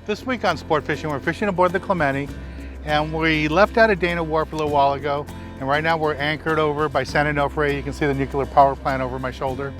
This week on Sport Fishing, we're fishing aboard the Clemente, and we left out of Dana Wharf a little while ago, and right now we're anchored over by San Onofre. You can see the nuclear power plant over my shoulder.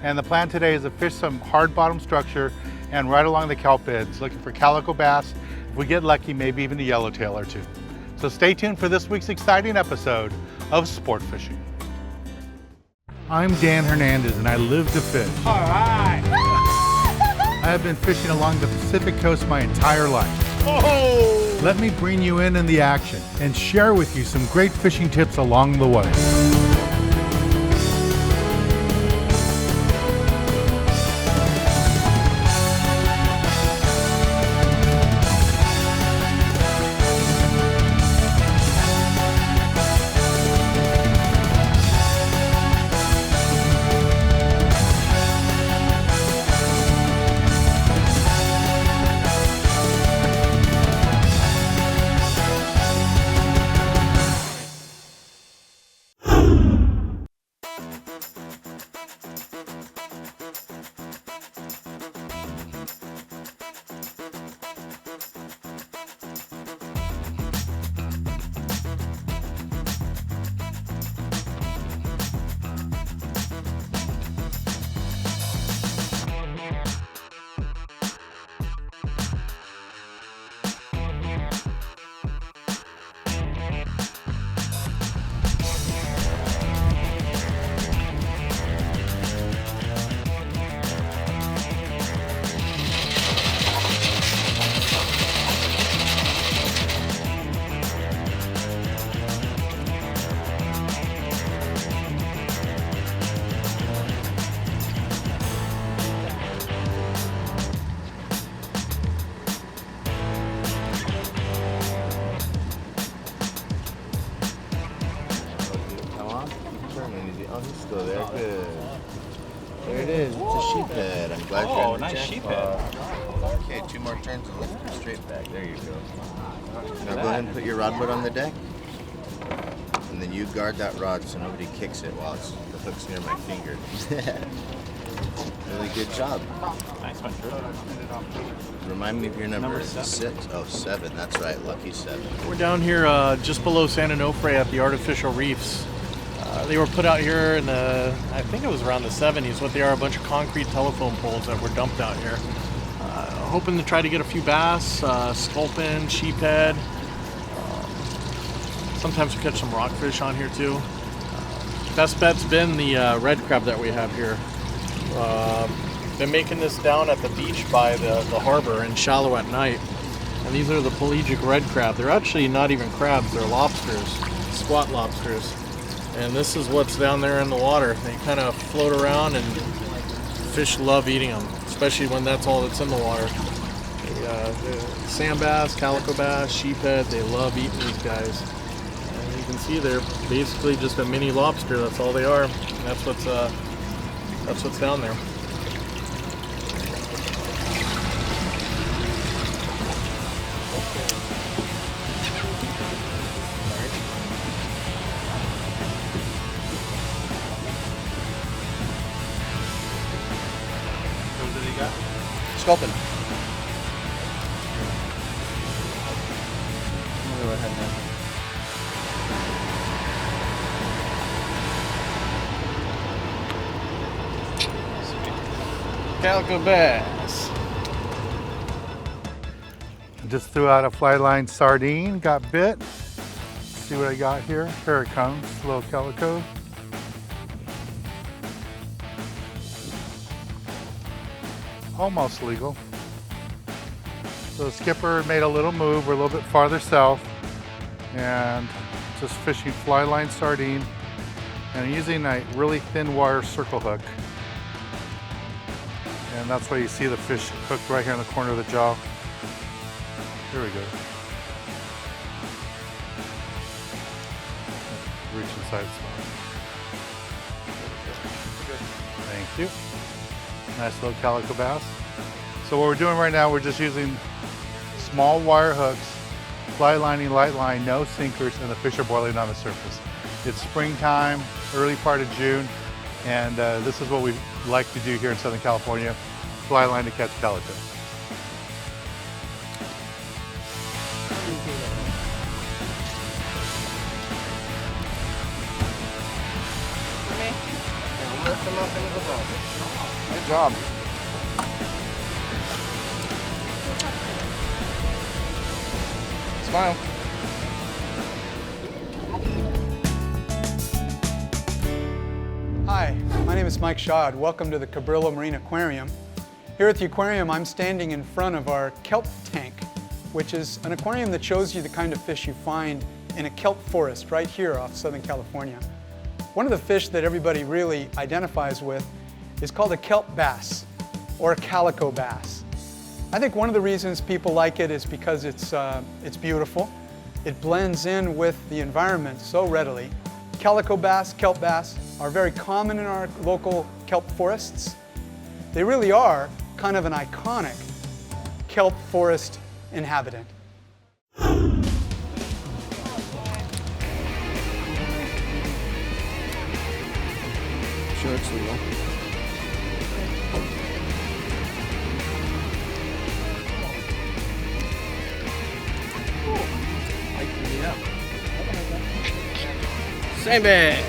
And the plan today is to fish some hard bottom structure and right along the kelp beds, looking for calico bass. If we get lucky, maybe even a yellowtail or two. So stay tuned for this week's exciting episode of Sport Fishing. I'm Dan Hernandez, and I live to fish. All right. I have been fishing along the Pacific coast my entire life. Oh! Let me bring you in the action and share with you some great fishing tips along the way. Oh, he's still there. Good. There it is. It's a sheephead. I'm glad you're on the nice sheephead. Okay, 2 more turns and lift it straight back. There you go. Now go ahead and put your rod butt on the deck. And then you guard that rod so nobody kicks it while the hook's near my finger. Really good job. Nice one, Drew. Remind me of your number. Number 7. 6. Oh, 7. That's right. Lucky 7. We're down here just below San Onofre at the artificial reefs. They were put out here in I think it was around the 70s. What they are, a bunch of concrete telephone poles that were dumped out here. Hoping to try to get a few bass, sculpin, sheephead. Sometimes we catch some rockfish on here too. Best bet's been the red crab that we have here. Been making this down at the beach by the harbor in shallow at night. And these are the pelagic red crab. They're actually not even crabs, they're lobsters, squat lobsters. And this is what's down there in the water. They kind of float around and fish love eating them, especially when that's all that's in the water. Sand bass, calico bass, sheephead, they love eating these guys. And you can see they're basically just a mini lobster, that's all they are. And that's what's down there. Sculpin. Go ahead now. Calico Bass. I just threw out a fly line sardine, got bit. See what I got here? Here it comes, little calico. Almost legal. So the skipper made a little move. We're a little bit farther south and just fishing fly line sardine and using a really thin wire circle hook. And that's why you see the fish hooked right here in the corner of the jaw. Here we go. Reach inside the spot. Thank you. Nice little calico bass. So what we're doing right now, we're just using small wire hooks, fly lining, light line, no sinkers, and the fish are boiling on the surface. It's springtime, early part of June, and this is what we like to do here in Southern California, fly line to catch calico. Good job. Smile. Hi, my name is Mike Schad. Welcome to the Cabrillo Marine Aquarium. Here at the aquarium, I'm standing in front of our kelp tank, which is an aquarium that shows you the kind of fish you find in a kelp forest right here off Southern California. One of the fish that everybody really identifies with is called a kelp bass or a calico bass. I think one of the reasons people like it is because it's beautiful. It blends in with the environment so readily. Calico bass, kelp bass are very common in our local kelp forests. They really are kind of an iconic kelp forest inhabitant. Sure, it's legal. Same bass.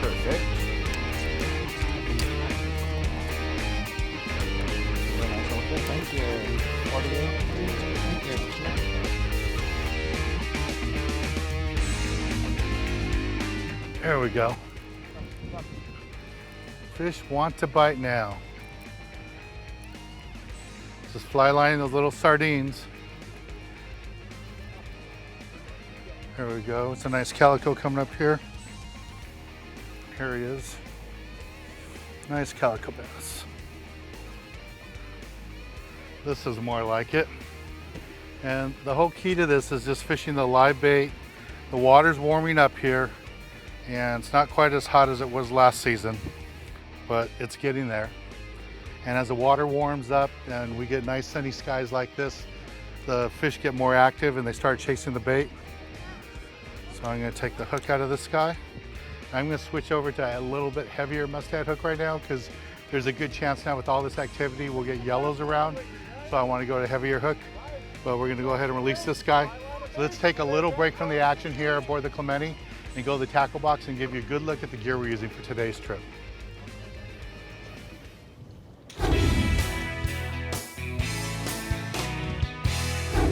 Perfect. Thank you. There we go. Fish want to bite now. Just fly lining those little sardines. There we go. It's a nice calico coming up here. Here he is. Nice calico bass. This is more like it. And the whole key to this is just fishing the live bait. The water's warming up here, and it's not quite as hot as it was last season, but it's getting there. And as the water warms up and we get nice sunny skies like this, the fish get more active and they start chasing the bait. So I'm going to take the hook out of this guy. I'm going to switch over to a little bit heavier mustad hook right now because there's a good chance now with all this activity we'll get yellows around. So I want to go to a heavier hook, but we're going to go ahead and release this guy. So let's take a little break from the action here aboard the Clemente and go to the tackle box and give you a good look at the gear we're using for today's trip.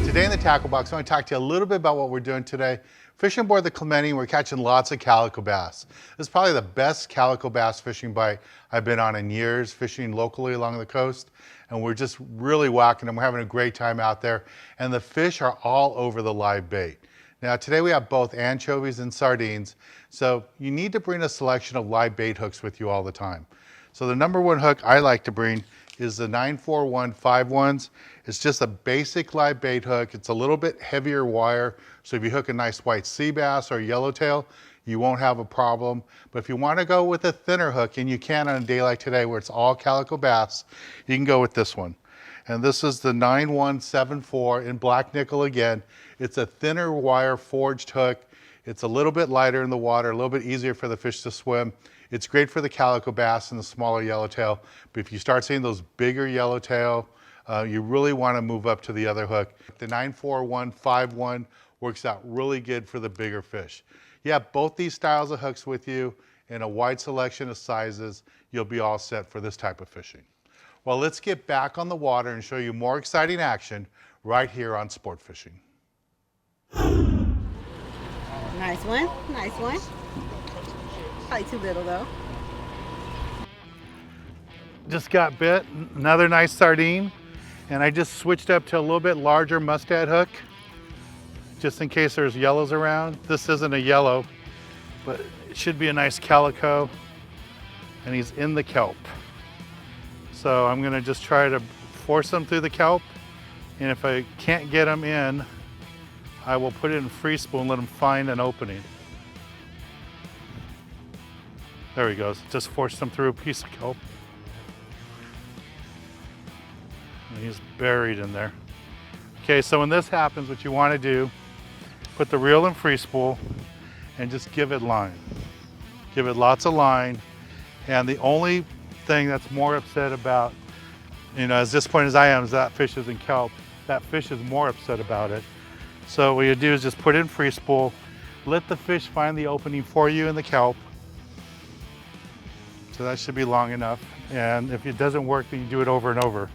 Today in the tackle box, I want to talk to you a little bit about what we're doing today. Fishing aboard the Clemente, we're catching lots of calico bass. This is probably the best calico bass fishing bite I've been on in years, fishing locally along the coast. And we're just really whacking them. We're having a great time out there. And the fish are all over the live bait. Now today we have both anchovies and sardines. So you need to bring a selection of live bait hooks with you all the time. So the number one hook I like to bring is the 94151s. It's just a basic live bait hook. It's a little bit heavier wire. So if you hook a nice white sea bass or yellowtail, you won't have a problem. But if you want to go with a thinner hook, and you can on a day like today where it's all calico bass, you can go with this one. And this is the 9174 in black nickel again. It's a thinner wire forged hook. It's a little bit lighter in the water, a little bit easier for the fish to swim. It's great for the calico bass and the smaller yellowtail. But if you start seeing those bigger yellowtail, you really want to move up to the other hook. The 94151 works out really good for the bigger fish. You have both these styles of hooks with you in a wide selection of sizes. You'll be all set for this type of fishing. Well, let's get back on the water and show you more exciting action right here on Sport Fishing. Nice one, nice one. Probably too little though. Just got bit, another nice sardine, and I just switched up to a little bit larger mustad hook, just in case there's yellows around. This isn't a yellow, but it should be a nice calico, and he's in the kelp. So I'm gonna just try to force him through the kelp, and if I can't get him in, I will put it in free spool and let him find an opening. There he goes, just forced him through a piece of kelp. And he's buried in there. Okay, so when this happens, what you want to do, put the reel in free spool and just give it line. Give it lots of line. And the only thing that's more upset about, as disappointed as I am, is that fish is in kelp. That fish is more upset about it. So what you do is just put it in free spool, let the fish find the opening for you in the kelp. So that should be long enough. And if it doesn't work, then you do it over and over.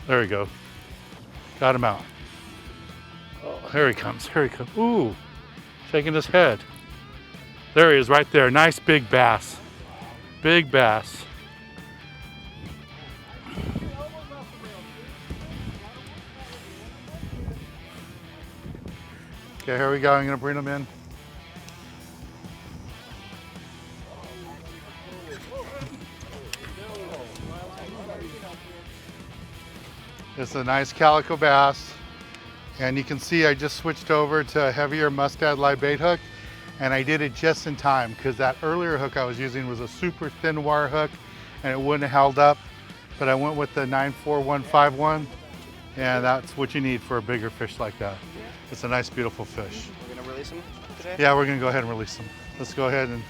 There we go. Got him out. Oh, here he comes, here he comes. Ooh, shaking his head. There he is right there. Nice big bass. Big bass. Okay, here we go. I'm gonna bring him in. It's a nice Calico Bass. And you can see I just switched over to a heavier mustad live bait hook. And I did it just in time because that earlier hook I was using was a super thin wire hook and it wouldn't have held up. But I went with the 94151 and that's what you need for a bigger fish like that. It's a nice, beautiful fish. We're gonna release him today? Yeah, we're gonna go ahead and release them. Let's go ahead and.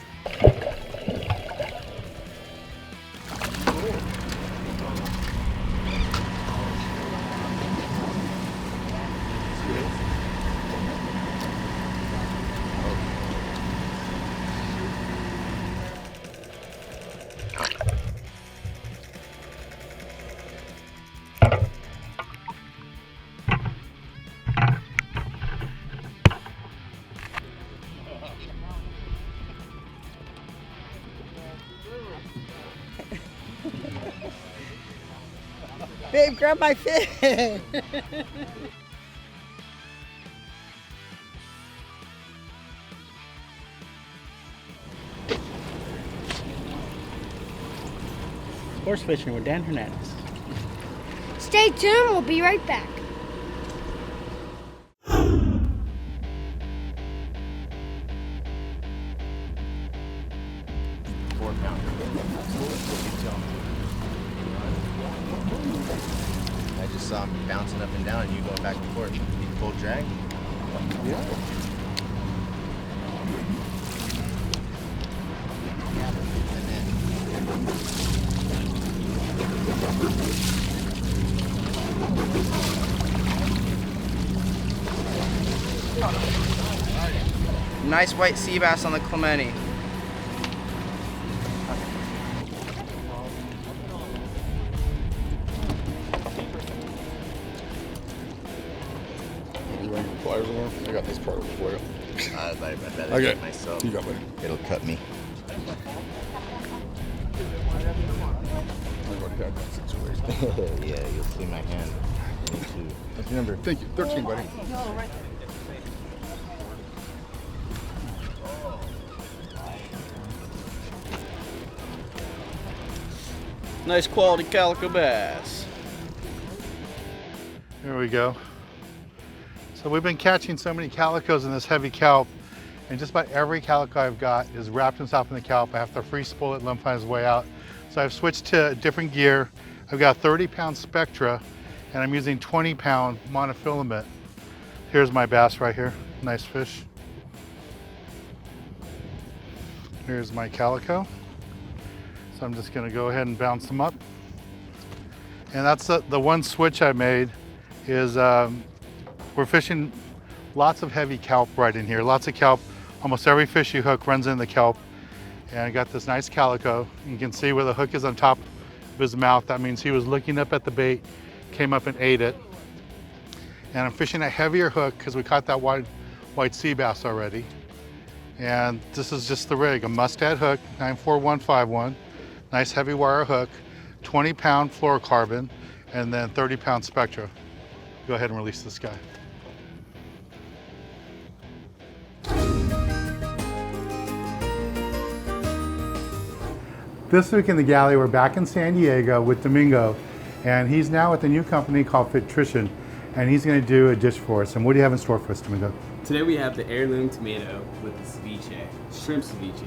Babe, grab my fish. Horse fishing with Dan Hernandez. Stay tuned, we'll be right back. I just saw him bouncing up and down and you going back and forth. He full drag? Yeah. Nice white sea bass on the Clemente. Pliers in there? I got this part for you. I'd rather Okay. do it myself. You got me. It'll cut me. I've already had that situation. Yeah, you'll see my hand. Me too. That's your number. Thank you. 13, buddy. Nice quality Calico Bass. There we go. So we've been catching so many calicos in this heavy kelp, and just about every calico I've got is wrapped himself in the kelp. I have to free spool it, let him find his way out. So I've switched to different gear. I've got 30-pound Spectra, and I'm using 20-pound monofilament. Here's my bass right here, nice fish. Here's my calico. So I'm just gonna go ahead and bounce them up. And that's the one switch I made is we're fishing lots of heavy kelp right in here. Lots of kelp. Almost every fish you hook runs in the kelp. And I got this nice calico. You can see where the hook is on top of his mouth. That means he was looking up at the bait, came up and ate it. And I'm fishing a heavier hook because we caught that white sea bass already. And this is just the rig, a mustad hook, 94151. Nice heavy wire hook, 20-pound fluorocarbon, and then 30-pound Spectra. Go ahead and release this guy. This week in the galley, we're back in San Diego with Domingo, and he's now with a new company called Fitrition, and he's going to do a dish for us. And what do you have in store for us, Domingo? Today we have the heirloom tomato with the ceviche, shrimp ceviche.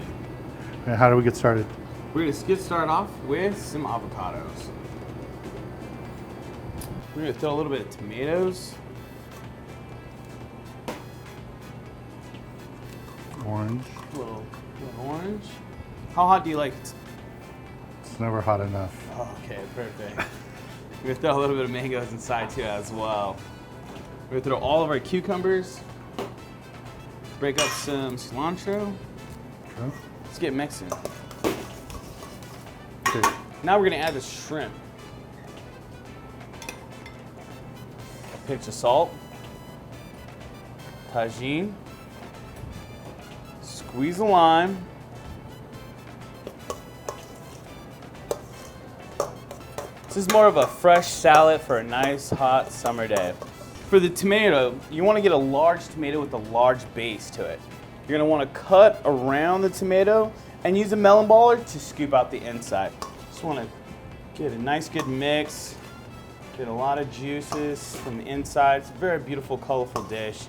And how do we get started? We're gonna get started off with some avocados. We're gonna throw a little bit of tomatoes. Orange. A little orange. How hot do you like it? It's never hot enough. Oh, okay, perfect. We're gonna throw a little bit of mangoes inside too as well. We're gonna throw all of our cucumbers. Break up some cilantro. Okay. Let's get mixing. Okay. Now we're gonna add the shrimp. A pinch of salt. Tagine. Squeeze a lime. This is more of a fresh salad for a nice hot summer day. For the tomato, you want to get a large tomato with a large base to it. You're going to want to cut around the tomato and use a melon baller to scoop out the inside. Just want to get a nice good mix, get a lot of juices from the inside. It's a very beautiful, colorful dish.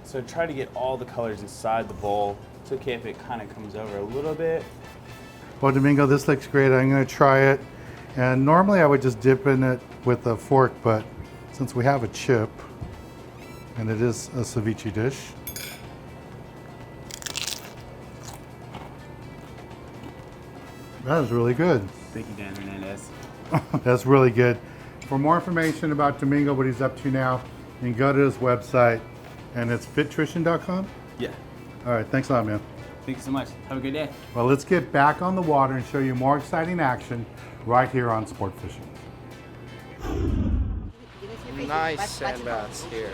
So try to get all the colors inside the bowl. It's okay if it kind of comes over a little bit. Well, Domingo, this looks great. I'm going to try it. And normally I would just dip in it with a fork, but since we have a chip, and it is a ceviche dish, that is really good. Thank you, Dan Hernandez. That's really good. For more information about Domingo, what he's up to now, you can go to his website, and it's sport-fishing.com? Yeah. All right, thanks a lot, man. Thank you so much. Have a good day. Well, let's get back on the water and show you more exciting action right here on Sport Fishing. Nice sand bass here.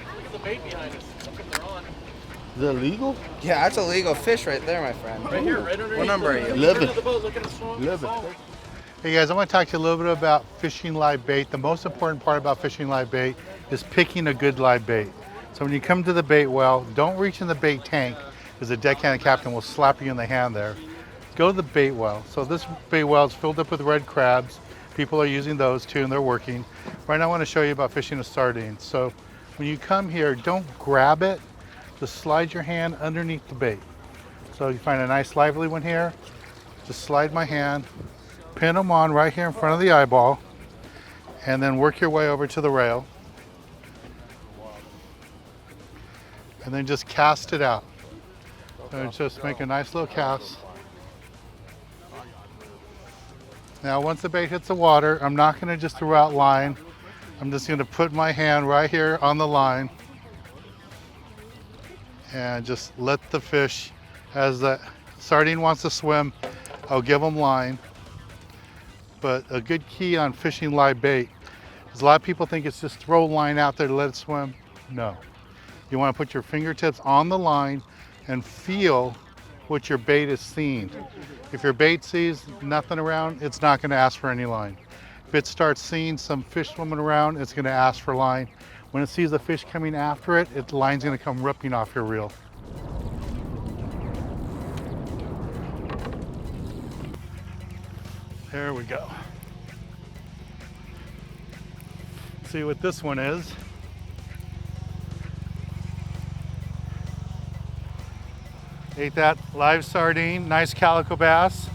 Look at the bait behind us. Look at they're on. Is that legal? Yeah, that's a legal fish right there, my friend. Right here, right underneath. What number are you? 11. Look at it swim. 11. Hey guys, I want to talk to you a little bit about fishing live bait. The most important part about fishing live bait is picking a good live bait. So when you come to the bait well, don't reach in the bait tank because the deckhand captain will slap you in the hand there. Go to the bait well. So this bait well is filled up with red crabs. People are using those too and they're working. Right now I want to show you about fishing a sardine. So when you come here, don't grab it, just slide your hand underneath the bait. So you find a nice lively one here, just slide my hand, pin them on right here in front of the eyeball, and then work your way over to the rail. And then just cast it out. And just make a nice little cast. Now once the bait hits the water, I'm not going to just throw out line. I'm just going to put my hand right here on the line and just let the fish, as the sardine wants to swim, I'll give them line. But a good key on fishing live bait is a lot of people think it's just throw line out there to let it swim. No. You want to put your fingertips on the line and feel what your bait is seeing. If your bait sees nothing around, it's not going to ask for any line. If it starts seeing some fish swimming around, it's going to ask for line. When it sees a fish coming after it, the line's going to come ripping off your reel. There we go. See what this one is. Ate that live sardine, nice calico bass.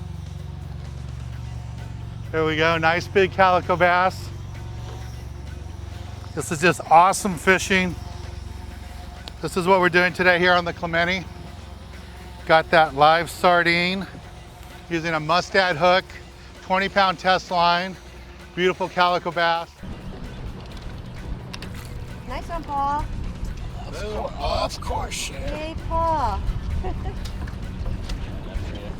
There we go, nice big calico bass. This is just awesome fishing. This is what we're doing today here on the Clemente. Got that live sardine using a mustad hook, 20-pound test line, beautiful calico bass. Nice one, Paul. Of course, yeah. Hey, Paul.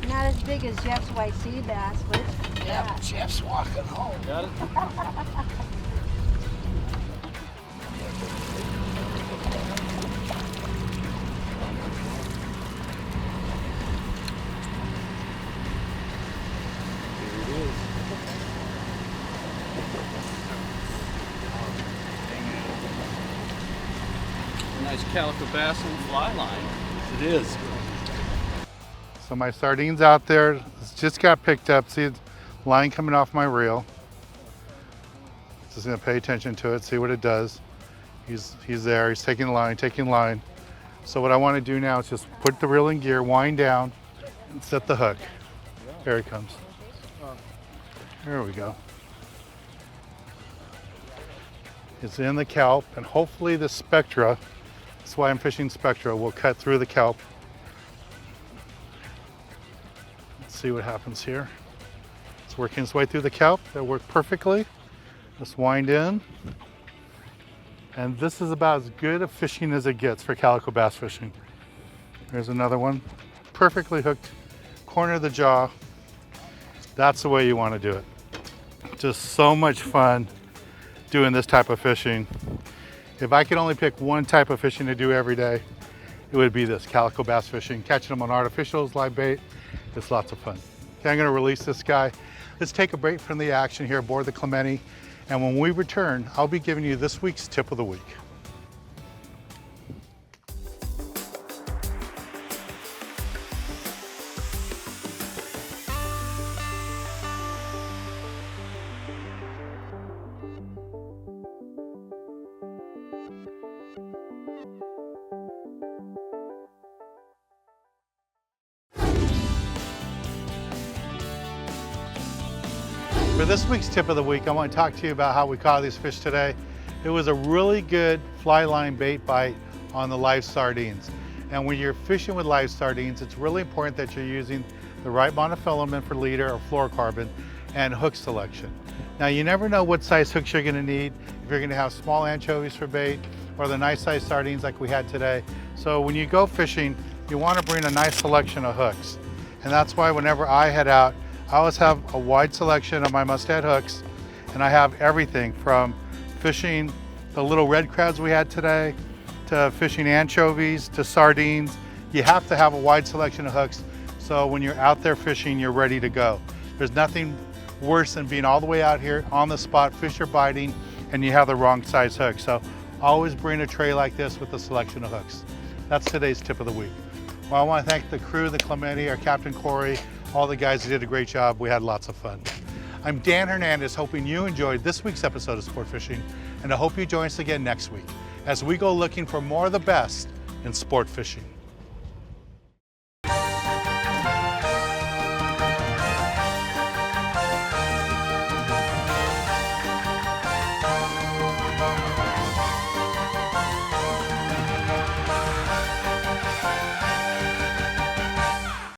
Not as big as Jeff's white sea bass, but Yeah, Jeff's walking home. Got it? Nice calico bass and fly line. It is. So my sardines out there, it's just got picked up. See the line coming off my reel. Just gonna pay attention to it, see what it does. He's there, he's taking line. So what I wanna do now is just put the reel in gear, wind down, and set the hook. There he comes. There we go. It's in the kelp, and hopefully the spectra, that's why I'm fishing spectra, will cut through the kelp. Let's see what happens here. It's working its way through the kelp. That worked perfectly. Let's wind in. And this is about as good a fishing as it gets for calico bass fishing. There's another one, perfectly hooked, corner of the jaw. That's the way you want to do it. Just so much fun doing this type of fishing. If I could only pick one type of fishing to do every day, it would be this, calico bass fishing. Catching them on artificials, live bait, it's lots of fun. Okay, I'm gonna release this guy. Let's take a break from the action here aboard the Clemente. And when we return, I'll be giving you this week's tip of the week. For this week's tip of the week, I want to talk to you about how we caught these fish today. It was a really good fly line bait bite on the live sardines. And when you're fishing with live sardines, it's really important that you're using the right monofilament for leader or fluorocarbon and hook selection. Now, you never know what size hooks you're going to need, if you're going to have small anchovies for bait or the nice size sardines like we had today. So when you go fishing, you want to bring a nice selection of hooks. And that's why whenever I head out, I always have a wide selection of my must-add hooks, and I have everything from fishing the little red crabs we had today, to fishing anchovies, to sardines. You have to have a wide selection of hooks, so when you're out there fishing, you're ready to go. There's nothing worse than being all the way out here on the spot, fish are biting, and you have the wrong size hook. So always bring a tray like this with a selection of hooks. That's today's tip of the week. Well, I want to thank the crew, the Clemente, our Captain Corey, all the guys who did a great job. We had lots of fun. I'm Dan Hernandez, hoping you enjoyed this week's episode of Sport Fishing, and I hope you join us again next week as we go looking for more of the best in sport fishing.